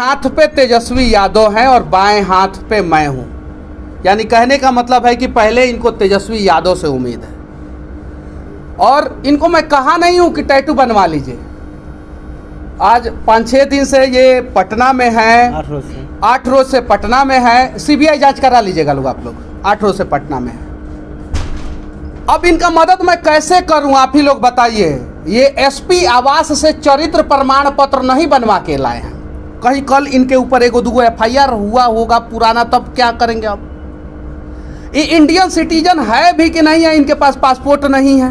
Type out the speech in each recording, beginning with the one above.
हाथ पे तेजस्वी यादव हैं और बाएं हाथ पे मैं हूं। यानी कहने का मतलब है कि पहले इनको तेजस्वी यादव से उम्मीद है। और इनको मैं कहा नहीं हूं कि टैटू बनवा लीजिए। आज 5-6 दिन से ये पटना में है, 8 रोज से पटना में है। सीबीआई जांच करा लीजिएगा लोग, आप लोग 8 रोज से पटना में है। अब इनका मदद मैं कैसे करूं, आप ही लोग बताइए। ये एसपी आवास से चरित्र प्रमाण पत्र नहीं बनवा के लाए हैं। कहीं कल इनके ऊपर एगो दूगो एफआईआर हुआ होगा पुराना, तब क्या करेंगे अब? ये इंडियन सिटीजन है भी कि नहीं है? इनके पास पासपोर्ट नहीं है।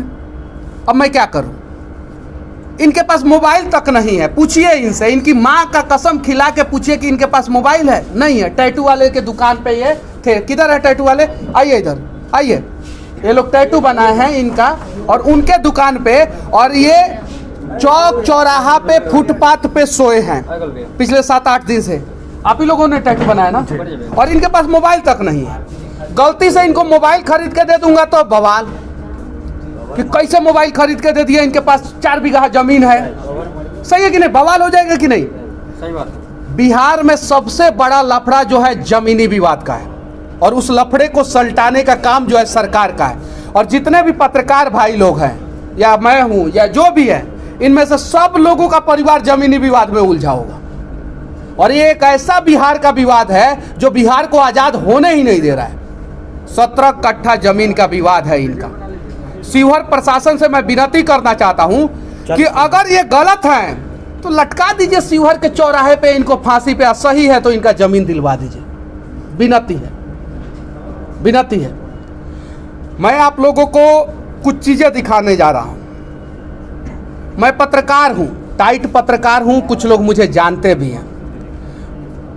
अब मैं क्या करूं? इनके पास मोबाइल तक नहीं है। पूछिए इनसे, इनकी माँ का कसम खिला के पूछिए कि इनके पास मोबाइल है? नहीं है। टैटू वाले के दुकान पे ये थे। किधर है टैटू वाले? आइए इधर आइए। ये लोग टैटू बनाए हैं इनका और उनके दुकान पे, और ये चौक चौराहा पे फुटपाथ पे सोए हैं पिछले 7-8 दिन से। आप ही लोगों ने टैटू बनाया ना? और इनके पास मोबाइल तक नहीं है। गलती से इनको मोबाइल खरीद के दे दूंगा तो बवाल कि कैसे मोबाइल खरीद के दे दिया, इनके पास 4 बीघा जमीन है। सही है कि नहीं? बवाल हो जाएगा कि नहीं? सही बात। बिहार में सबसे बड़ा लफड़ा जो है जमीनी विवाद का है, और उस लफड़े को सलटाने का काम जो है सरकार का है। और जितने भी पत्रकार भाई लोग हैं, या मैं हूं, या जो भी है, इनमें से सब लोगों का परिवार जमीनी विवाद में उलझा होगा। और ये एक ऐसा बिहार का विवाद है जो बिहार को आजाद होने ही नहीं दे रहा है। 17 कट्ठा जमीन का विवाद है इनका। शिवहर प्रशासन से मैं विनती करना चाहता हूं कि अगर ये गलत है तो लटका दीजिए शिवहर के चौराहे पे इनको फांसी पे। सही है तो इनका जमीन दिलवा दीजिए। विनती है, विनती है। मैं आप लोगों को कुछ चीजें दिखाने जा रहा हूं। मैं पत्रकार हूं, टाइट पत्रकार हूं। कुछ लोग मुझे जानते भी हैं।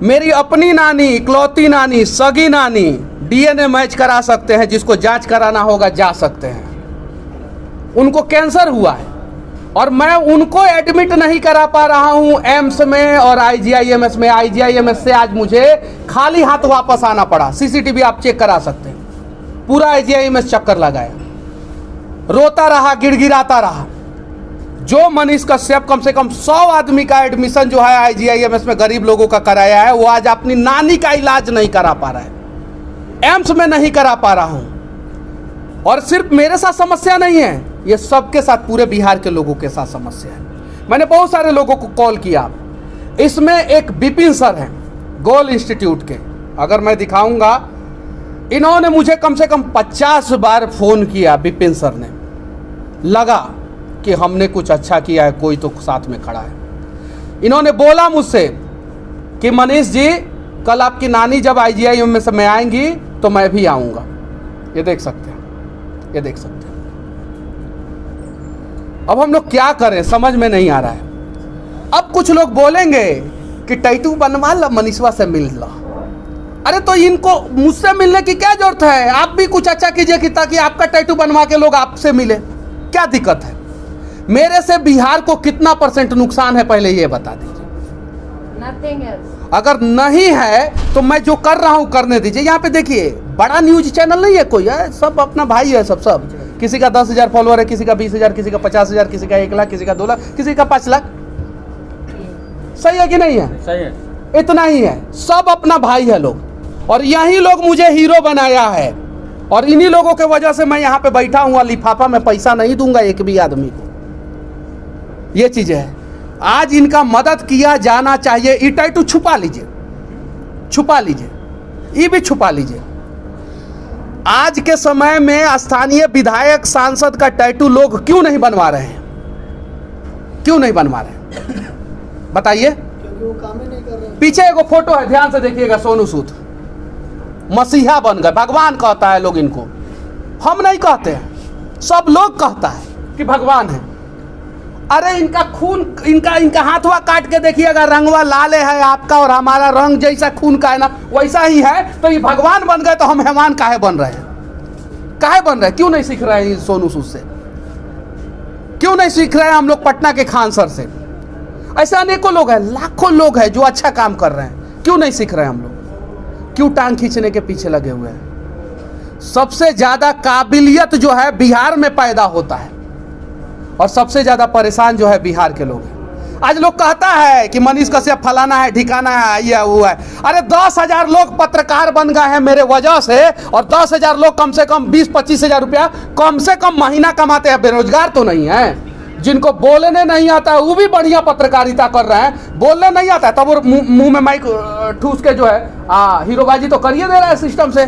मेरी अपनी नानी, इकलौती नानी, सगी नानी डीएनए मैच करा सकते हैं। जिसको जांच कराना होगा जा सकते हैं। उनको कैंसर हुआ है और मैं उनको एडमिट नहीं करा पा रहा हूं एम्स में और आईजीआईएमएस में। आईजीआईएमएस से आज मुझे खाली हाथ वापस आना पड़ा। सीसीटीवी आप चेक करा सकते हैं। पूरा आईजीआईएमएस चक्कर लगाया, रोता रहा, गिड़गिड़ाता रहा। जो मनीष कश्यप कम से कम 100 आदमी का एडमिशन जो है आईजीआईएमएस में गरीब लोगों का कराया है, वो आज अपनी नानी का इलाज नहीं करा पा रहा है। एम्स में नहीं करा पा रहा हूं। और सिर्फ मेरे साथ समस्या नहीं है, ये सबके साथ, पूरे बिहार के लोगों के साथ समस्या है। मैंने बहुत सारे लोगों को कॉल किया। इसमें एक विपिन सर हैं गोल इंस्टीट्यूट के, अगर मैं दिखाऊंगा, इन्होंने मुझे कम से कम 50 बार फोन किया। विपिन सर ने, लगा कि हमने कुछ अच्छा किया है, कोई तो साथ में खड़ा है। इन्होंने बोला मुझसे कि मनीष जी, कल आपकी नानी जब आईजीआईएमएस में आएंगी तो मैं भी आऊंगा। ये देख सकते हैं, ये देख सकते हैं। अब हम लोग क्या करें, समझ में नहीं आ रहा है। अब कुछ लोग बोलेंगे कि टैटू बनवा ला, मनीषवा से मिल ला। अरे तो इनको मुझसे मिलने की क्या जरूरत है? आप भी कुछ अच्छा कीजिए कि ताकि आपका टैटू बनवा के लोग आपसे मिले। क्या दिक्कत है? मेरे से बिहार को कितना % नुकसान है पहले ये बता दीजिए। अगर नहीं है तो मैं जो कर रहा हूं करने दीजिए। यहाँ पे देखिए, बड़ा न्यूज चैनल नहीं है कोई, है सब अपना भाई है। सब किसी का 10,000 फॉलोअर है, किसी का 20,000, किसी का 50,000, किसी का 1 लाख, किसी का 2 लाख, किसी का 5 लाख। सही है कि नहीं है? सही है। इतना ही है। सब अपना भाई है लोग, और यही लोग मुझे हीरो बनाया है। और इन्हीं लोगों के वजह से मैं यहाँ पे बैठा हूँ। लिफाफा में पैसा नहीं दूंगा एक भी आदमी को। ये चीजें है। आज इनका मदद किया जाना चाहिए। ये टैटू छुपा लीजिए, छुपा लीजिए, ये भी छुपा लीजिए। आज के समय में स्थानीय विधायक, सांसद का टैटू लोग क्यों नहीं बनवा रहे हैं? क्यों नहीं बनवा रहे हैं बताइए? क्योंकि वो काम ही नहीं कर रहे। पीछे एगो फोटो है, ध्यान से देखिएगा। सोनू सूद मसीहा बन गए, भगवान कहता है लोग इनको। हम नहीं कहते हैं, सब लोग कहता है कि भगवान है। अरे इनका खून, इनका हाथवा काट के देखिएगा, रंगवा लाल है आपका और हमारा रंग जैसा खून का है ना, वैसा ही है। तो ये भगवान बन गए तो हम हैवान काहे बन रहे हैं? काहे बन रहे हैं? क्यों नहीं सीख रहे हैं सोनू सूद से? क्यों नहीं सीख रहे हैं हम लोग पटना के खान सर से? ऐसे अनेकों लोग हैं, लाखों लोग हैं जो अच्छा काम कर रहे हैं। क्यों नहीं सीख रहे हैं हम लोग? क्यों टांग खींचने के पीछे लगे हुए हैं? सबसे ज्यादा काबिलियत जो है बिहार में पैदा होता है, और सबसे ज्यादा परेशान जो है बिहार के लोग हैं। आज लोग कहता है कि मनीष कश्यप फलाना है, ठिकाना है, ये वो है। अरे 10,000 लोग पत्रकार बन गए हैं मेरे वजह से, और 10,000 लोग कम से कम 20-25 हज़ार रुपया कम से कम महीना कमाते हैं। बेरोजगार तो नहीं है। जिनको बोलने नहीं आता है वो भी बढ़िया पत्रकारिता कर रहे हैं। बोलने नहीं आता है तब वो मुंह में माइक ठूस के जो है हीरोबाजी तो करिए दे रहा है सिस्टम से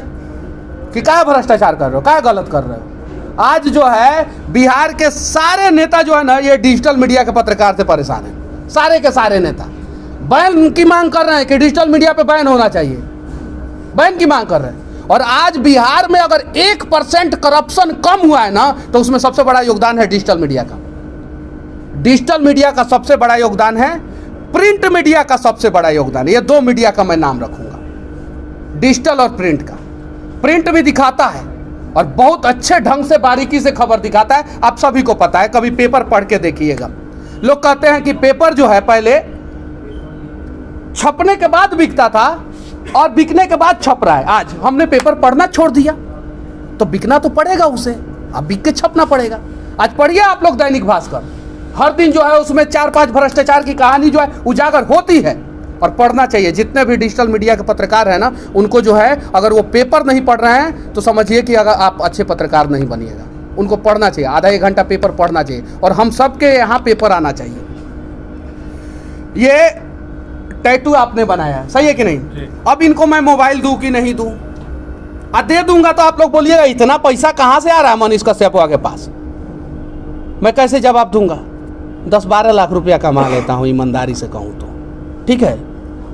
कि क्या भ्रष्टाचार कर रहे हो, क्या गलत कर रहे हो। आज जो है बिहार के सारे नेता जो है ना, ये डिजिटल मीडिया के पत्रकार से परेशान हैं। सारे के सारे नेता बैन की मांग कर रहे हैं कि डिजिटल मीडिया पे बैन होना चाहिए, बैन की मांग कर रहे हैं। और आज बिहार में अगर 1% करप्शन कम हुआ है ना, तो उसमें सबसे बड़ा योगदान है डिजिटल मीडिया का। डिजिटल मीडिया का सबसे बड़ा योगदान है, प्रिंट मीडिया का सबसे बड़ा योगदान है। ये 2 मीडिया का मैं नाम रखूंगा, डिजिटल और प्रिंट का। प्रिंट भी दिखाता है और बहुत अच्छे ढंग से बारीकी से खबर दिखाता है। आप सभी को पता है, कभी पेपर पढ़ के देखिएगा। लोग कहते हैं कि पेपर जो है पहले छपने के बाद बिकता था और बिकने के बाद छप रहा है। आज हमने पेपर पढ़ना छोड़ दिया तो बिकना तो पड़ेगा उसे, अब बिक के छपना पड़ेगा। आज पढ़िए आप लोग दैनिक भास्कर, हर दिन जो है उसमें 4-5 भ्रष्टाचार की कहानी जो है उजागर होती है। और पढ़ना चाहिए। जितने भी डिजिटल मीडिया के पत्रकार हैं ना, उनको जो है अगर वो पेपर नहीं पढ़ रहे हैं तो समझिए कि अगर आप अच्छे पत्रकार नहीं बनिएगा। उनको पढ़ना चाहिए, आधा 1 घंटा पेपर पढ़ना चाहिए। और हम सबके यहाँ पेपर आना चाहिए। ये टैटू आपने बनाया है, सही है कि नहीं? अब इनको मैं मोबाइल दूं कि नहीं दूं? दे दूंगा तो आप लोग बोलिएगा इतना पैसा कहाँ से आ रहा है मनीष कश्यप के पास, मैं कैसे जवाब दूंगा? 10-12 लाख रुपया कमा लेता हूँ, ईमानदारी से कहूँ तो, ठीक है।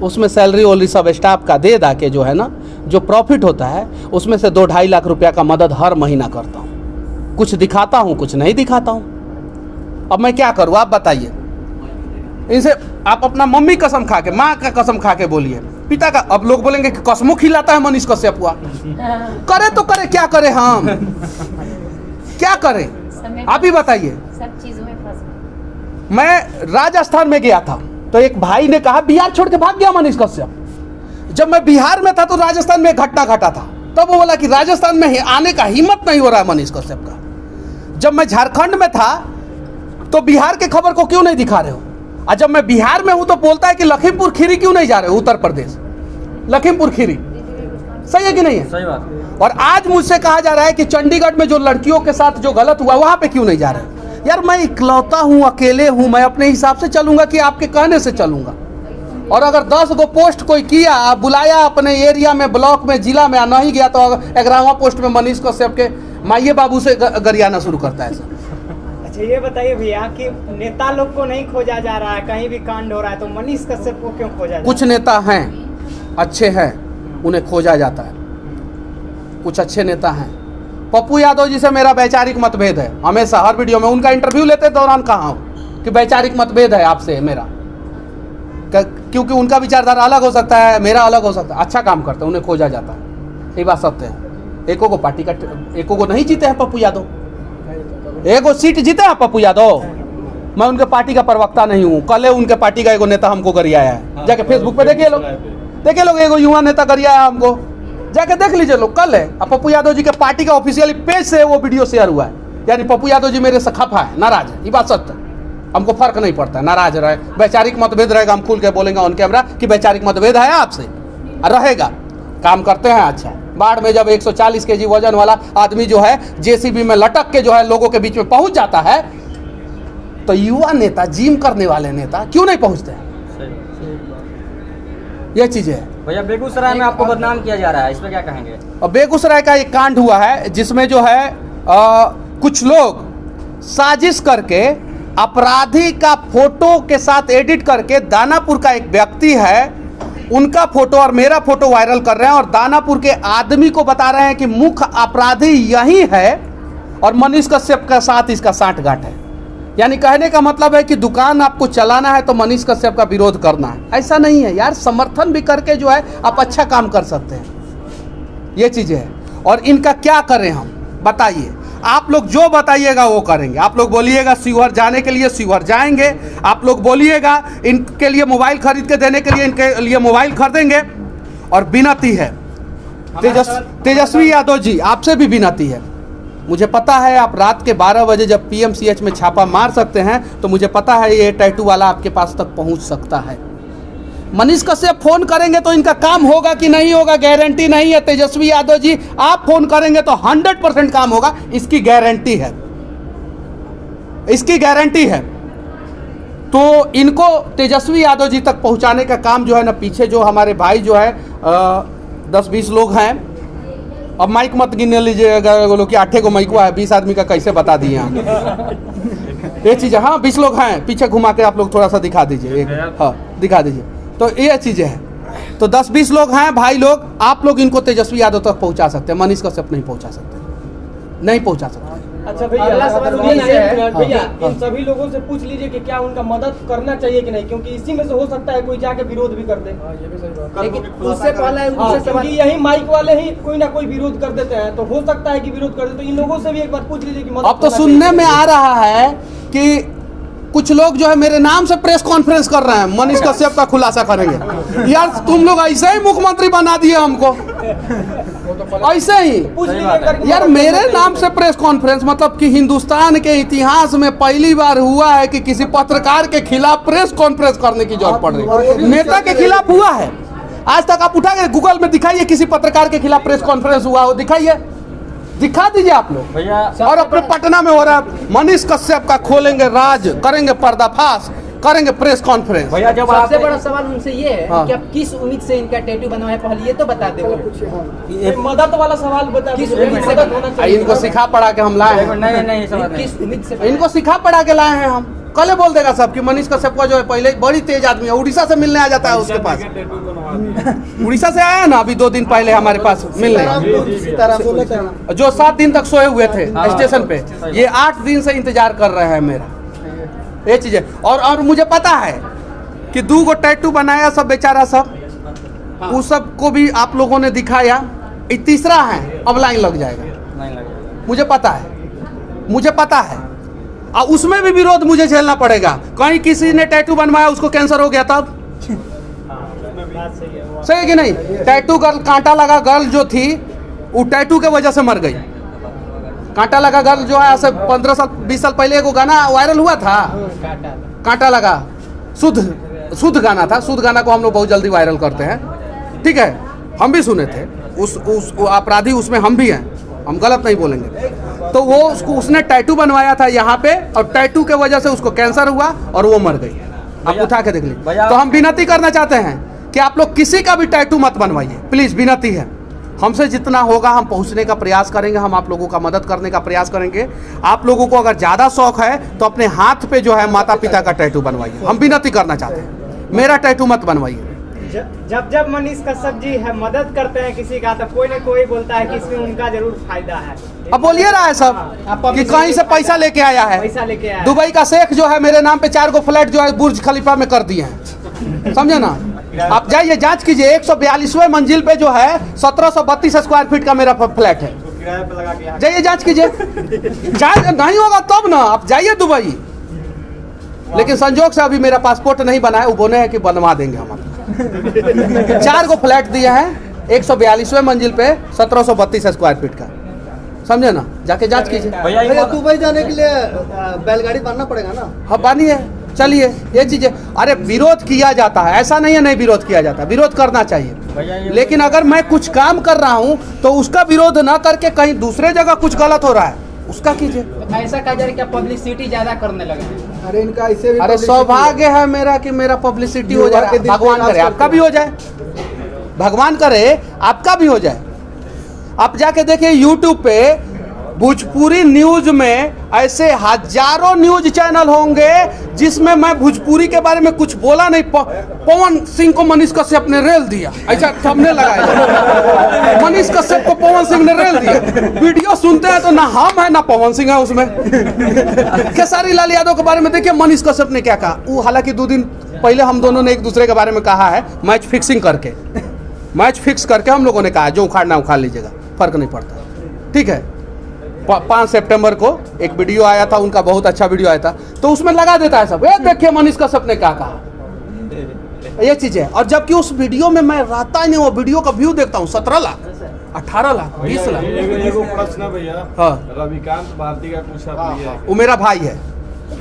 उसमें सैलरी वैलरी सब स्टाफ का दे दा के जो है ना, जो प्रॉफिट होता है उसमें से 2-2.5 लाख रुपया का मदद हर महीना करता हूँ। कुछ दिखाता हूँ, कुछ नहीं दिखाता हूँ। अब मैं क्या करूँ आप बताइए? इनसे आप अपना मम्मी कसम खा के, माँ का कसम खा के बोलिए, पिता का। अब लोग बोलेंगे कि कसमों खिलाता है मनीष कश्यप हुआ। करे तो करे, क्या करे हम क्या करें आप ही बताइए। सब चीजों में फंस। मैं राजस्थान में गया था तो एक भाई ने कहा बिहार छोड़ के भाग गया मनीष कश्यप। जब मैं बिहार में था तो राजस्थान में एक घटना घटा था, तब वो बोला कि राजस्थान में आने का हिम्मत नहीं हो रहा है मनीष कश्यप का। जब मैं झारखंड में था तो बिहार के खबर को क्यों नहीं दिखा रहे हो? और जब मैं बिहार में हूं तो बोलता है कि लखीमपुर खीरी क्यों नहीं जा रहे हो? उत्तर प्रदेश लखीमपुर खीरी, सही है कि नहीं है? सही बात। और आज मुझसे कहा जा रहा है कि चंडीगढ़ में जो लड़कियों के साथ जो गलत हुआ वहां पे क्यों नहीं जा रहे? यार मैं इकलौता हूं, अकेले हूं, मैं अपने हिसाब से चलूंगा कि आपके कहने से चलूंगा? और अगर 10 गो पोस्ट कोई किया, बुलाया अपने एरिया में, ब्लॉक में, जिला में, नहीं गया तो 11वां पोस्ट में मनीष कश्यप के माइये बाबू से गरियाना शुरू करता है। अच्छा ये बताइए भैया कि नेता लोग को नहीं खोजा जा रहा है, कहीं भी कांड हो रहा है, तो मनीष कश्यप को क्यों खोजा जा रहा है? कुछ नेता हैं अच्छे हैं, उन्हें खोजा जाता है। कुछ अच्छे नेता हैं। पप्पू यादव जी से मेरा वैचारिक मतभेद है, हमेशा हर वीडियो में उनका इंटरव्यू लेते दौरान कहा हूँ कि वैचारिक मतभेद है आपसे मेरा, क्योंकि उनका विचारधारा अलग हो सकता है, मेरा अलग हो सकता है। अच्छा काम करते हैं, उन्हें खोजा जाता है, ये बात सत्य है। एको को पार्टी का, एको को नहीं जीते हैं पप्पू यादव, एको सीट जीते हैं पप्पू यादव। मैं उनके पार्टी का प्रवक्ता नहीं हूँ। कल उनके पार्टी का एगो नेता हमको गरियाया है, जाके फेसबुक पे देखिए लोग, एगो युवा नेता गरियाया हमको, जाके देख लीजिए लोग। कल है पप्पू यादव जी के पार्टी का ऑफिशियल पेज से वो वीडियो शेयर हुआ है। यानी पप्पू यादव जी मेरे से खफा है, नाराज है, ये बात सत्य है। हमको फर्क नहीं पड़ता है, नाराज रहे, वैचारिक मतभेद रहेगा, हम खुल के बोलेंगे ऑन कैमरा कि वैचारिक मतभेद है आपसे, रहेगा। काम करते हैं अच्छा। बाढ़ में जब 140 kg वजन वाला आदमी जो है जेसीबी में लटक के जो है लोगों के बीच में पहुंच जाता है, तो युवा नेता, जिम करने वाले नेता क्यों नहीं पहुंचते हैं? ये चीजें है भैया। बेगूसराय में आपको बदनाम किया जा रहा है, इस पर क्या कहेंगे? और बेगूसराय का एक कांड हुआ है जिसमें जो है कुछ लोग साजिश करके अपराधी का फोटो के साथ एडिट करके, दानापुर का एक व्यक्ति है उनका फोटो और मेरा फोटो वायरल कर रहे हैं और दानापुर के आदमी को बता रहे हैं कि मुख्य अपराधी यही है और मनीष कश्यप के साथ इसका साठगांठ है। यानी कहने का मतलब है कि दुकान आपको चलाना है तो मनीष कश्यप का विरोध करना है, ऐसा नहीं है यार। समर्थन भी करके जो है आप अच्छा काम कर सकते हैं, ये चीज़ें हैं। और इनका क्या करें हम, बताइए। आप लोग जो बताइएगा वो करेंगे। आप लोग बोलिएगा शिवहर जाने के लिए, शिवहर जाएंगे। आप लोग बोलिएगा इनके लिए मोबाइल खरीद के देने के लिए, इनके लिए मोबाइल खरीदेंगे। और विनती है तेजस्वी यादव जी, आपसे भी विनती है, मुझे पता है आप रात के 12 बजे जब पीएमसीएच में छापा मार सकते हैं, तो मुझे पता है ये टैटू वाला आपके पास तक पहुंच सकता है। मनीष कश्यप फोन करेंगे तो इनका काम होगा कि नहीं होगा गारंटी नहीं है। तेजस्वी यादव जी आप फोन करेंगे तो 100% काम होगा, इसकी गारंटी है, इसकी गारंटी है। तो इनको तेजस्वी यादव जी तक पहुंचाने का काम जो है ना, पीछे जो हमारे भाई जो है 10-20 लोग हैं, अब माइक मत गिन लीजिएगा, बोलो कि 8 को माइकवा है, 20 आदमी का कैसे बता दिए हम ये चीज़। हाँ 20 लोग हैं, पीछे घुमा के आप लोग थोड़ा सा दिखा दीजिए, एक हाँ दिखा दीजिए। तो ये चीज़ें हैं, तो 10-20 लोग हैं भाई लोग, आप लोग इनको तेजस्वी यादव तक पहुंचा सकते हैं, मनीष कश्यप नहीं पहुंचा सकते, नहीं पहुंचा सकते। अच्छा भैया, अगला सवाल ये है भैया इन सभी लोगों से पूछ लीजिए कि क्या उनका मदद करना चाहिए कि नहीं, क्योंकि इसी में से हो सकता है कोई जाके विरोध भी कर दे। लेकिन उससे पहले हाँ, उनसे क्योंकि यही माइक वाले ही कोई ना कोई विरोध कर देते हैं, तो हो सकता है कि विरोध कर दे। तो इन लोगों से भी एक बार पूछ लीजिए कि मदद अब तो करना सुनने चाहिए। में आ रहा है कि कुछ लोग जो है मेरे नाम से प्रेस कॉन्फ्रेंस कर रहे हैं, मनीष कश्यप का खुलासा करेंगे। यार तुम लोग ऐसे ही मुख्यमंत्री बना दिए हमको, ऐसे ही पूछ लीजिए एक बार कि यार मदद मेरे करना नाम से प्रेस कॉन्फ्रेंस, मतलब कि हिंदुस्तान के इतिहास में पहली बार हुआ है कि किसी पत्रकार के खिलाफ प्रेस कॉन्फ्रेंस करने की जरूरत पड़ रही है। नेता के खिलाफ हुआ है, आज तक आप उठा के गूगल में दिखाइए किसी पत्रकार के खिलाफ प्रेस कॉन्फ्रेंस हुआ हो, दिखाइए, दिखा दीजिए आप लोग। भैया और अपने पटना में हो रहा है, मनीष कश्यप का खोलेंगे राज, करेंगे पर्दाफाश, करेंगे प्रेस कॉन्फ्रेंस। भैया जब सबसे आप बड़ा सवाल उनसे ये है हाँ। कि आप किस उम्मीद से इनका टैटू बनवाए, पहले ये तो बता दे। ये मदद वाला सवाल बता किस दीजिए, उम्मीद से मदद होना आ, चाहिए। इनको सिखा पढ़ा के हम लाए हैं, नहीं नहीं समझ नहीं। किस उम्मीद से इनको सिखा पढ़ा के लाए हैं हम। कल बोल देगा सब कि मनीष कश्यप का जो है पहले बड़ी तेज आदमी है, उड़ीसा से मिलने आ जाता है उसके पास। उड़ीसा से आया ना अभी 2 दिन पहले हमारे पास मिलने, जो 7 दिन तक सोए हुए थे स्टेशन पे, ये 8 दिन से इंतजार कर रहे हैं मेरा, ये चीजें। और मुझे पता है कि 2 गो टैटू बनाया सब बेचारा सब, उस सब को भी आप लोगों ने दिखाया, ये तीसरा है, अब लाइन लग जाएगा, नहीं लगेगा। मुझे पता है, मुझे पता है। और उसमें भी विरोध मुझे झेलना पड़ेगा। कहीं किसी ने टैटू बनवाया उसको कैंसर हो गया तब, बात सही है वो। सही है कि नहीं? टैटू गर्ल, कांटा लगा गर्ल जो थी वो टैटू के वजह से मर गई। कांटा लगा गर्ल जो है ऐसे 15 साल 20 साल पहले एक गाना वायरल हुआ था, कांटा लगा, शुद्ध गाना था। शुद्ध गाना को हम लोग बहुत जल्दी वायरल करते हैं, ठीक है, हम भी सुने थे, उस अपराधी उसमें हम भी हैं, हम गलत नहीं बोलेंगे। तो वो उसने टैटू बनवाया था यहाँ पे, और टैटू के वजह से उसको कैंसर हुआ और वो मर गई। आप उठा के देख लीजिए। तो हम विनती करना चाहते हैं कि आप लोग किसी का भी टैटू मत बनवाइए, प्लीज, विनती है। हमसे जितना होगा हम पहुंचने का प्रयास करेंगे, हम आप लोगों का मदद करने का प्रयास करेंगे। आप लोगों को अगर ज़्यादा शौक है तो अपने हाथ पे जो है माता पिता का टैटू बनवाइए, हम विनती करना चाहते हैं, मेरा टैटू मत बनवाइए। जब मनीष कश्यप जी है मदद करते हैं किसी का, तो कोई न कोई बोलता है कि इसमें उनका जरूर फायदा है। अब बोलिए रहा है सब कि कहीं से पैसा लेके आया है, पैसा लेके आया है। दुबई का शेख जो है मेरे नाम पे 4 गो फ्लैट जो है बुर्ज खलीफा में कर दिए हैं, समझे ना? आप जाइए जांच कीजिए, 142वें मंजिल पे जो है 1732 स्क्वायर फीट का मेरा फ्लैट है, किराए पे लगा के जाइए जांच कीजिए। जांच नहीं होगा तब ना आप जाइए दुबई। लेकिन संजोग से अभी मेरा पासपोर्ट नहीं बना है, वो बोले हैं कि बनवा देंगे हम आपको। 4 गो फ्लैट दिए हैं 142वें मंजिल पे 1732 स्क्वायर फीट का, समझे ना? जाके जांच कीजिए। भैया दुबई जाने के लिए बैलगाड़ी बनना पड़ेगा ना? हाँ बानिए, चलिए, ये चीजें। अरे विरोध किया जाता है, ऐसा नहीं है नहीं विरोध किया जाता, विरोध करना चाहिए। लेकिन अगर मैं कुछ काम कर रहा हूँ तो उसका विरोध ना करके कहीं दूसरे जगह कुछ गलत हो रहा है उसका कीजिए। ऐसा कहा जा रहा है कि पब्लिसिटी ज्यादा करने लगे हैं। अरे इनका ऐसे भी अरे सौभाग्य है मेरा कि मेरा पब्लिसिटी हो जाए, भगवान करे आपका भी हो जाए, भगवान करे आपका भी हो जाए। आप जाके देखिए यूट्यूब पे भोजपुरी न्यूज में ऐसे हजारों न्यूज चैनल होंगे जिसमें मैं भोजपुरी के बारे में कुछ बोला नहीं, पवन सिंह को मनीष कश्यप ने रेल दिया, ऐसा थंबनेल लगाया, मनीष कश्यप को पवन सिंह ने रेल दिया। वीडियो सुनते हैं तो ना हम है ना पवन सिंह है उसमें। खेसारी लाल यादव के बारे में देखिए मनीष कश्यप ने क्या कहा, वो हालांकि 2 दिन पहले हम दोनों ने एक दूसरे के बारे में कहा है, मैच फिक्सिंग करके, मैच फिक्स करके हम लोगों ने कहा जो उखाड़ना उखाड़ लीजिएगा, फर्क नहीं पड़ता, ठीक है। 5 सितंबर को एक वीडियो आया था उनका, बहुत अच्छा वीडियो आया था, तो उसमें लगा देता है सब, देखिए मनीष कश्यप ने क्या कहा, ये चीज है। और जबकि उस वीडियो में मैं रहता ही नहीं, वो वीडियो का व्यू देखता हूँ 17 लाख, 18 लाख 20 लाख। एगो प्रश्न भैया, हाँ। रविकांत भारती का कुछ आप लिए वो मेरा भाई है,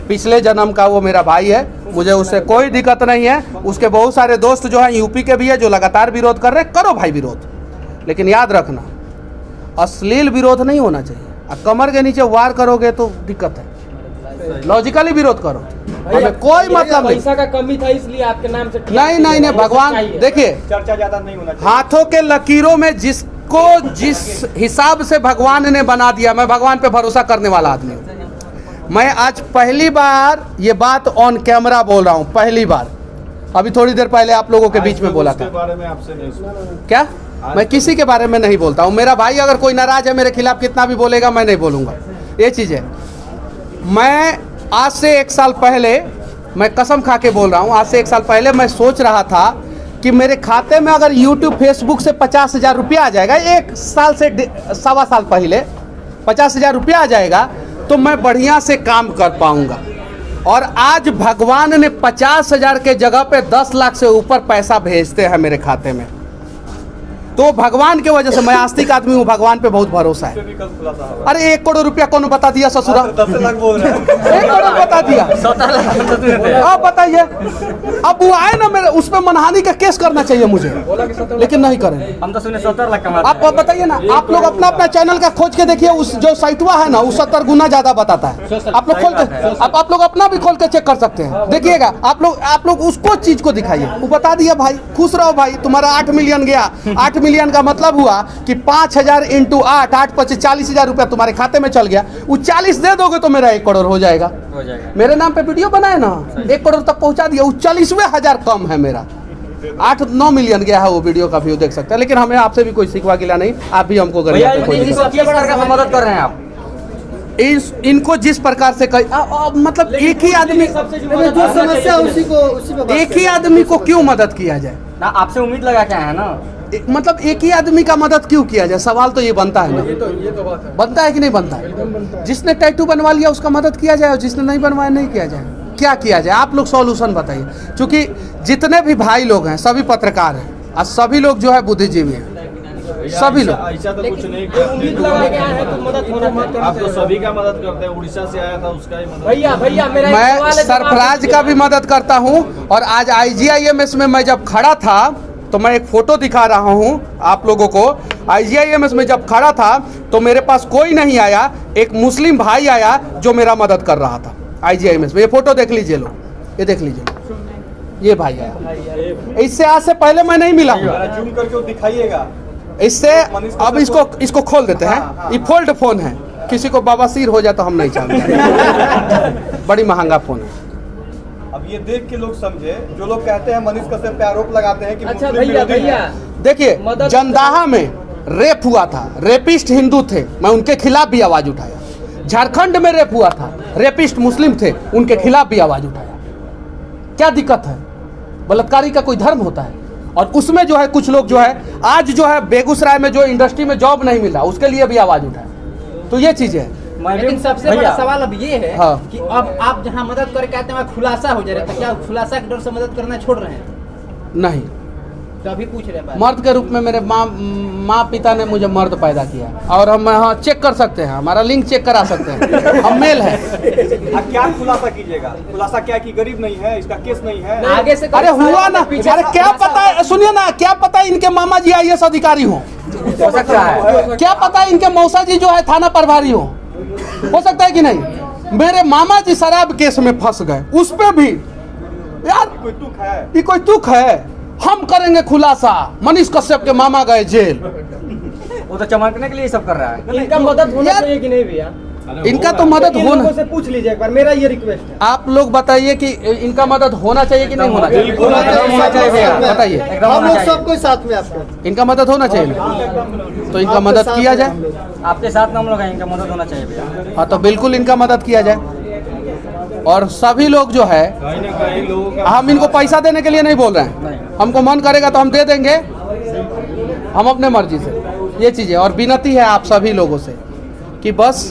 पिछले जन्म का वो मेरा भाई है, मुझे उससे कोई दिक्कत नहीं है। उसके बहुत सारे दोस्त जो हैं यूपी के भी है जो लगातार विरोध कर रहे हैं, करो भाई विरोध, लेकिन याद रखना अश्लील विरोध नहीं होना चाहिए। कमर के नीचे वार करोगे तो दिक्कत है, लॉजिकली विरोध करो, हमें कोई मतलब नहीं। पैसा का कमी था इसलिए आपके नाम से नहीं भगवान देखिए, चर्चा ज्यादा नहीं होना चाहिए। हाथों के लकीरों में जिसको जिस हिसाब से भगवान ने बना दिया, मैं भगवान पे भरोसा करने वाला आदमी हूँ। मैं आज पहली बार ये बात ऑन कैमरा बोल रहा हूँ, पहली बार। अभी थोड़ी देर पहले आप लोगों के बीच में बोला था। बारे में आपसे नहीं सुना। क्या मैं किसी के बारे में नहीं बोलता हूँ। मेरा भाई अगर कोई नाराज है मेरे खिलाफ कितना भी बोलेगा, मैं नहीं बोलूँगा। ये चीज़ है, मैं आज से 1 साल पहले, मैं कसम खा के बोल रहा हूँ, आज से 1 साल पहले मैं सोच रहा था कि मेरे खाते में अगर YouTube फेसबुक से 50,000 रुपया आ जाएगा, 1 साल से 1.25 साल पहले 50,000 रुपया आ जाएगा तो मैं बढ़िया से काम कर पाऊँगा। और आज भगवान ने 50,000 के जगह पे 10 लाख से ऊपर पैसा भेजते हैं मेरे खाते में। तो भगवान की वजह से, मैं आस्तिक आदमी हूँ, भगवान पे बहुत भरोसा है। अरे 1 करोड़ रुपया कौन बता दिया ससुरा? 10 लाख बोल रहे हैं। 1 करोड़ बता दिया। 17 लाख। अब बताइए, अब वो आए ना मेरे, उस पर मनहानि का केस करना चाहिए मुझे, लेकिन नहीं करें। हम तो सुने 17 लाख कमा। आप बताइए ना, आप लोग अपना अपना चैनल का खोज के देखिए, उस जो साइटवा है ना, वो 70 गुना ज्यादा बताता है। आप लोग खोल के, आप लोग अपना भी खोल के चेक कर सकते हैं, देखिएगा। आप लोग उसको चीज को दिखाइए, वो बता दिया भाई, खुश रहो भाई, तुम्हारा 8 मिलियन गया। 8 मिलियन का मतलब हुआ कि 5,000 × 8, 8 × 25 40,000 रुपया तुम्हारे खाते में चल गया। वो 40 दे दोगे तो मेरा 1 करोड़ हो जाएगा। मेरे नाम पे वीडियो बनाए ना, 1 करोड़ तक पहुंचा दिया। वो 40,000 कम है मेरा, 8-9 मिलियन गया है वो वीडियो का व्यू, देख सकते हैं। लेकिन हमें आपसे भी कोई सिखवा गिला नहीं, आप भी हमको मदद कर रहे हैं आप। इनको जिस प्रकार से मतलब एक ही आदमी, जो समस्या उसी पे एक ही आदमी को क्यों मदद किया जाए ना? आपसे उम्मीद लगा क्या है ना, मतलब एक ही आदमी का मदद क्यों किया जाए? सवाल तो ये बनता है ना, ये तो बात है। बनता है कि नहीं बनता है? जिसने टैटू बनवा लिया उसका मदद किया जाए, और जिसने नहीं बनवाया नहीं किया जाए। क्या किया जाए? आप लोग सॉल्यूशन बताइए, क्योंकि जितने भी भाई लोग हैं सभी पत्रकार हैं और सभी लोग जो है बुद्धिजीवी हैं, सभी लोग। ऐसा तो कुछ नहीं उम्मीद लगा के आए हैं तो मदद होना चाहिए। आप तो सभी का मदद करते हैं। उड़ीसा से आया था, उसका ही मदद। भैया मेरा एक मैं सवाल है, सरफराज का भी मदद करता हूं। और आज IGIMS में मैं जब खड़ा था तो मैं एक फोटो दिखा रहा हूं आप लोगों को। IGIMS में जब खड़ा था तो मेरे पास कोई नहीं आया, एक मुस्लिम भाई आया जो मेरा मदद कर रहा था IGIMS में। ये फोटो देख लीजिए लोग, ये देख लीजिए, ये भाई आया। इससे आज से पहले मैं नहीं मिला हूँ। जूम करके दिखाइएगा। इससे अब इसको खोल देते हैं। ये फोल्ड फोन है, किसी को बवासीर हो जाए तो हम नहीं चाहते। बड़ी महंगा फोन है। अब ये देख के लोग समझे, जो लोग कहते हैं मनीष कश्यप पे आरोप लगाते हैं कि अच्छा मुस्लिम विरोधी भैया हैं। देखिए, मदद- जंदाहा में रेप हुआ था, रेपिस्ट हिंदू थे, मैं उनके खिलाफ भी आवाज उठाया। झारखंड में रेप हुआ था, रेपिस्ट मुस्लिम थे, उनके खिलाफ भी आवाज उठाया। क्या दिक्कत है? बलात्कारी का कोई धर्म होता है? और उसमें जो है कुछ लोग जो है, आज जो है बेगूसराय में जो इंडस्ट्री में जॉब नहीं मिल रहा, उसके लिए भी आवाज उठाया। तो ये चीजें है। लेकिन सबसे बड़ा सवाल अब ये है हाँ। कि अब आप जहाँ मदद करके आते हैं वहाँ खुलासा हो जा रहा है, तो क्या खुलासा के डर से मदद करना छोड़ रहे हैं? नहीं, तो अभी पूछ रहे हैं मर्द के रूप में मेरे माँ पिता ने मुझे मर्द पैदा किया, और हम हाँ चेक कर सकते हैं, हमारा लिंक चेक करा सकते हैं, हम मेल है। अब क्या खुलासा कीजिएगा? खुलासा क्या कि गरीब नहीं है, इसका केस नहीं है? आगे से अरे हुआ ना, अरे क्या पता है, सुनिए ना, क्या पता इनके मामा जी IAS अधिकारी हो सकता है। क्या पता इनके मौसा जी जो है थाना प्रभारी हो सकता है कि नहीं। मेरे मामा जी शराब केस में फंस गए, उस पे भी यार कोई तुक है? ये कोई तुक है? हम करेंगे खुलासा। मनीष कश्यप के मामा गए जेल, वो तो चमकने के लिए सब कर रहा है। इनका मदद होना चाहिए कि नहीं भैया? इनका तो मदद इन होना। लोगों से पूछ लीजिए एक बार, मेरा ये रिक्वेस्ट है। आप लोग बताइए कि इनका मदद होना चाहिए कि नहीं होना चाहिए? बिल्कुल होना चाहिए भैया। बताइए, हम लोग सब कोई साथ में आपके। इनका मदद होना चाहिए ना? तो इनका मदद किया जाए। आपके साथ हम लोग हैं, इनका मदद होना चाहिए भैया। हाँ, तो बिल्कुल इनका मदद किया जाए। और सभी लोग जो है, कहीं ना कहीं लोगों का हम इनको पैसा देने के लिए नहीं बोल रहे हैं, हमको मन करेगा तो हम दे देंगे, हम अपने मर्जी से। ये चीज़ है। और विनती है आप सभी लोगों से कि बस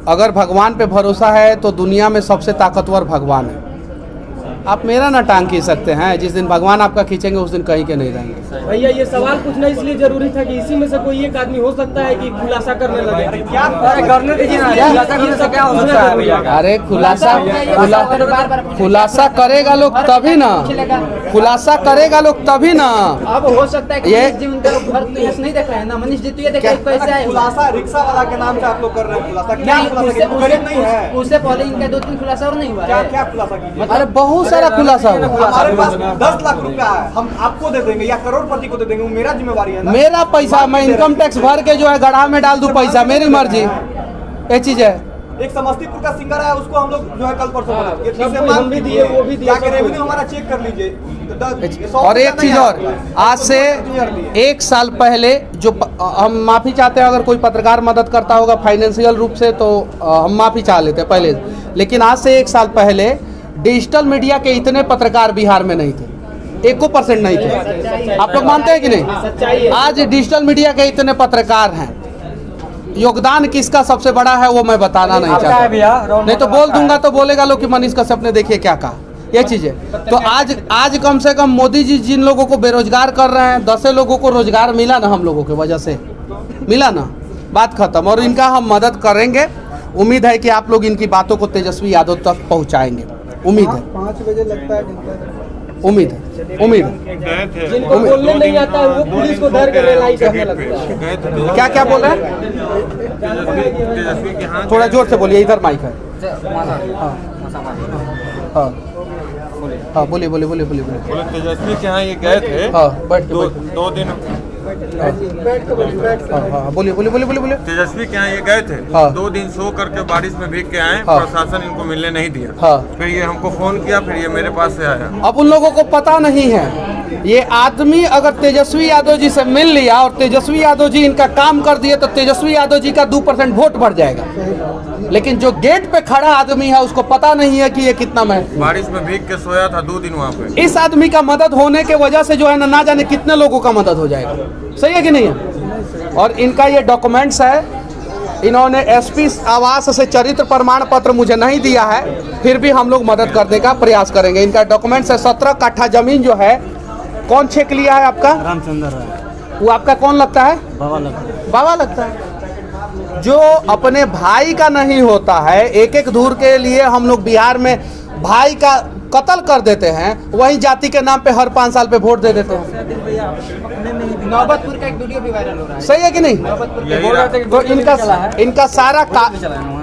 अगर भगवान पे भरोसा है तो दुनिया में सबसे ताकतवर भगवान है। आप मेरा ना टांग खींच सकते हैं। जिस दिन भगवान आपका खींचेंगे उस दिन कहीं के नहीं रहेंगे। भैया ये सवाल पूछना इसलिए जरूरी था कि इसी में से कोई एक आदमी हो सकता है कि खुलासा करने लगे। अरे करने दीजिए ना, खुलासा करने से क्या हो सकता है भैया? अरे खुलासा करेगा लोग तभी ना, खुलासा करेगा लोग तभी ना। अब हो सकता है कि ये- मनीष जी उनका घर नहीं देख रहे हैं ना, मनीष जी तो ये देख रहे हैं कैसे आए हुए हैं। खुलासा रिक्शा वाला के नाम से आप लोग कर रहे हैं खुलासा, क्या नहीं, खुलासा उससे किया? गरीब नहीं है, उससे पहले इनका 2-3 खुलासा और नहीं हुआ क्या है। क्या खुलासा कीजिए? अरे बहुत सारा खुलासा हुआ। हमारे पास 10 लाख रुपया है, हम आपको दे देंगे या करोड़पति को दे देंगे, वो मेरा जिम्मेवारी है ना। मेरा पैसा, मैं इनकम टैक्स भर के जो है गढ़ा में डाल दूं पैसा, मेरी मर्जी, ये चीज है। एक समस्तीपुर का सिंगर है, उसको हम लोग जो है कल परसों बनाएंगे। सब इसे कोई मांग हम भी कीजिए, दिए, वो भी दिए, जाके सब रेवेन्यू कोई। हमारा चेक कर लीजिए। तो और एक चीज और, आज से 1 साल पहले जो हम माफी चाहते हैं, अगर कोई पत्रकार मदद करता होगा फाइनेंशियल रूप से तो हम माफी चाह लेते हैं पहले। लेकिन आज से 1 साल पहले डिजिटल मीडिया के इतने पत्रकार बिहार में नहीं थे, 1% नहीं थे। आप लोग मानते हैं कि नहीं? आज डिजिटल मीडिया के इतने पत्रकार हैं। योगदान किसका सबसे बड़ा है वो मैं बताना नहीं आपका है भैया, चाहता, रोल नहीं तो मॉडल बोल आपका दूंगा है। तो बोलेगा लोग कि मनीष कश्यप ने देखिए क्या कहा, ये चीज़ है। तो आज कम से कम मोदी जी जिन लोगों को बेरोजगार कर रहे हैं, 10 लोगों को रोजगार मिला ना, हम लोगों की वजह से मिला ना, बात खत्म। और इनका हम मदद करेंगे। उम्मीद है कि आप लोग इनकी बातों को तेजस्वी यादव तक पहुंचाएंगे। उम्मीद है, 5 बजे लगता है। उम्मीद है, उम्मीद है। जिनको बोलने नहीं आता है वो पुलिस को डर कर रिलाई करने लगता है। क्या क्या बोल रहे हैं? थोड़ा जोर से बोलिए, इधर माइक है। हाँ हाँ, बोलिए बोलिए बोलिए बोलिए बोलिए। बोले तेजस्वी के यहाँ ये गए थे। हाँ, बैठ के, दो बैठ के। दो दिन हाँ, बोलिए बोलिए बोलिए बोलिए बोलिए। तेजस्वी के यहाँ ये गए थे। हाँ। 2 दिन सो करके बारिश में भीग के आए। हाँ। प्रशासन इनको मिलने नहीं दिया। हाँ। फिर ये हमको फोन किया, फिर ये मेरे पास से आया। अब उन लोगों को पता नहीं है, ये आदमी अगर तेजस्वी यादव जी से मिल लिया और तेजस्वी यादव जी इनका काम कर दिए तो तेजस्वी यादव जी का 2% वोट बढ़ जाएगा। लेकिन जो गेट पे खड़ा आदमी है उसको पता नहीं है कि ये कितना महत्व। बारिश में भीग के सोया था 2 दिन वहाँ पे। इस आदमी का मदद होने के वजह से जो है ना जाने कितने लोगों का मदद हो जाएगा। सही है कि नहीं है? और इनका ये डॉक्यूमेंट्स है, इन्होंने एसपी आवास से चरित्र प्रमाण पत्र मुझे नहीं दिया है, फिर भी हम लोग मदद करने का प्रयास करेंगे। इनका डॉक्यूमेंट्स है। 17 कट्ठा जमीन जो है, कौन चेक लिया है आपका? रामचंद्र वो आपका कौन लगता है? बाबा लगता है। बाबा लगता है। जो अपने भाई का नहीं होता है, एक एक धूर के लिए हम लोग बिहार में भाई का कत्ल कर देते हैं, वही जाति के नाम पे हर 5 साल पे वोट दे देते हैं। नौबतपुर का एक वीडियो भी वायरल हो रहा है। सही है कि नहीं? यही बोल रहे थे कि तो गोली भी चला है। इनका सारा का चला है वहाँ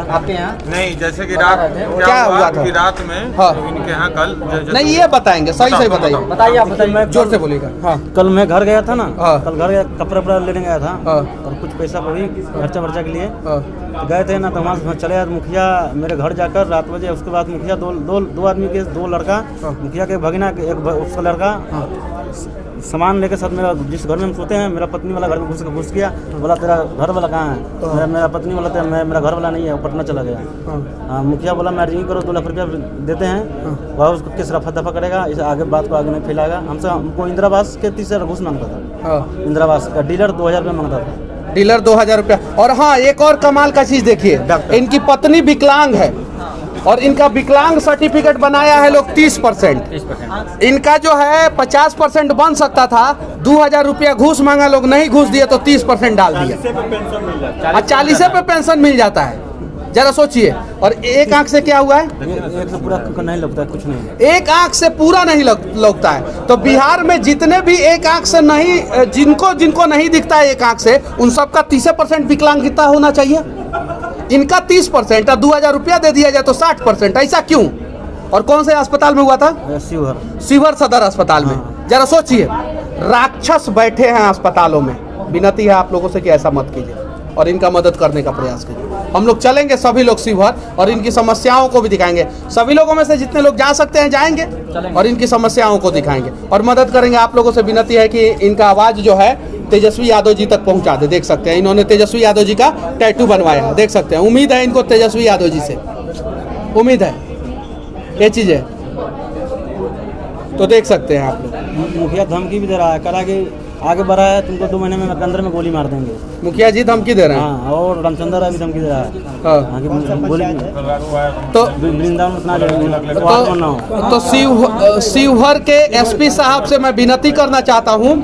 आपके यहाँ। नहीं, जैसे कि रात क्या हुआ था? कि रात में हाँ। इनके यहाँ कल नहीं, ये बताएंगे, सही सही बताइए, बताइए, आप बताइए। मैं जोर से बोलिएगा। हाँ कल मैं घर गया था ना। हाँ। कल घर गया, कपड़ा वपड़ा लेने गया था। हाँ। और कुछ पैसा भी खर्चा वर्चा के लिए हाँ गए थे ना, तो वहाँ से चले आए। मुखिया मेरे घर जाकर रात बजे, उसके बाद मुखिया दो आदमी के 2 लड़का, मुखिया के भगीना के एक उसका लड़का सामान लेके साथ मेरा जिस घर में हम सोते हैं, मेरा पत्नी वाला घर में घुस गया। बोला तेरा घर वाला कहाँ है? मेरा पत्नी वाला था, मेरा घर वाला नहीं है, वो पटना चला गया। हाँ, मुखिया बोला मैं रिंग करो, 2 लाख रुपया देते हैं, वह उसको किस रफा दफा करेगा, इस आगे बात को आगे नहीं फैलाएगा। हमको इंदिरा आवास के 30,000 घूस मांगता था। हाँ। इंदिरा आवास का डीलर 2,000 रुपया मांगता था। डीलर 2000 रुपया। और हाँ, एक और कमाल का चीज देखिए, इनकी पत्नी विकलांग है और इनका विकलांग सर्टिफिकेट बनाया है लोग 30%। इनका जो है 50% बन सकता था, 2000 रुपया घूस मांगा, लोग नहीं घूस दिए तो 30% डाल दिया। 40 पे पेंशन मिल जाता है, जरा सोचिए। और एक आंख से क्या हुआ है? एक से पूरा नहीं लगता है, कुछ नहीं। एक आंख से पूरा नहीं लगता है। तो बिहार में जितने भी एक आंख से नहीं, जिनको नहीं दिखता है एक आंख से, उन सबका 30% विकलांगता होना चाहिए। इनका 30% और 2000 रुपया दे दिया जाए तो 60%। ऐसा क्यों? और कौन से अस्पताल में हुआ था? शिवहर सदर अस्पताल में। जरा सोचिए, राक्षस बैठे हैं अस्पतालों में। विनती है आप लोगों से कि ऐसा मत कीजिए और इनका मदद करने का प्रयास कीजिए। हम लोग चलेंगे सभी लोग शिवहर और इनकी समस्याओं को भी दिखाएंगे। सभी लोगों में से जितने लोग जा सकते हैं जाएंगे और इनकी समस्याओं को दिखाएंगे और मदद करेंगे। आप लोगों से विनती है कि इनका आवाज़ जो है तेजस्वी यादव जी तक पहुंचा दे। देख सकते हैं, इन्होंने तेजस्वी यादव जी का टैटू बनवाया है, देख सकते हैं। उम्मीद है इनको तेजस्वी यादव जी से, उम्मीद है, ये चीज़ है। तो देख सकते हैं आप लोग। मुखिया धमकी भी दे रहा है, कह रहा है कि आगे बढ़ा है, तुमको 2 महीने में अंदर में गोली मार देंगे। मुखिया जी धमकी दे रहे हैं। हाँ, और रामचंद्र अभी धमकी दे रहा है। हाँ। आगे गोली तो वृंदावन उतना ना हो। तो शिवहर के एसपी साहब से मैं विनती करना चाहता हूं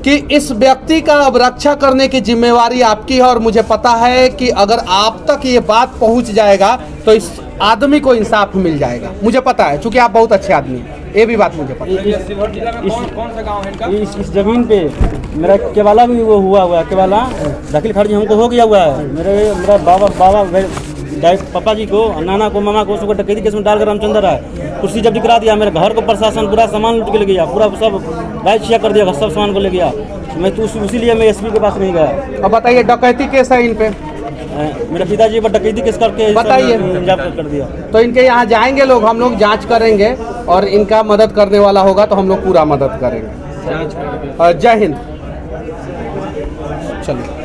कि इस व्यक्ति का अब रक्षा करने की जिम्मेवारी आपकी है, और मुझे पता है कि अगर आप तक ये बात पहुंच जाएगा तो इस आदमी को इंसाफ मिल जाएगा। मुझे पता है, क्योंकि आप बहुत अच्छे आदमी हैं, ये भी बात मुझे पता है। इस जमीन पे मेरा केवाला भी वो हुआ है, केवाला दाखिल खारिज हमको हो गया हुआ है। मेरा बाबा पापा जी को, नाना को, मामा को, उसको डकैती केस में डालकर रामचंद्र है कुर्सी जब्ती करा दिया। मेरे घर को प्रशासन पूरा सामान लूट के ले गया, पूरा सब गाय छिया कर दिया, सब सामान को ले गया। मैं तो उसीलिए मैं एसपी के पास नहीं गया। अब बताइए, डकैती केस है इन पे? मेरे पिताजी पर डकैती केस करके बताइए कर दिया। तो इनके यहाँ जाएंगे लोग, हम लोग जांच करेंगे और इनका मदद करने वाला होगा तो हम लोग पूरा मदद करेंगे। जय हिंद। चलिए।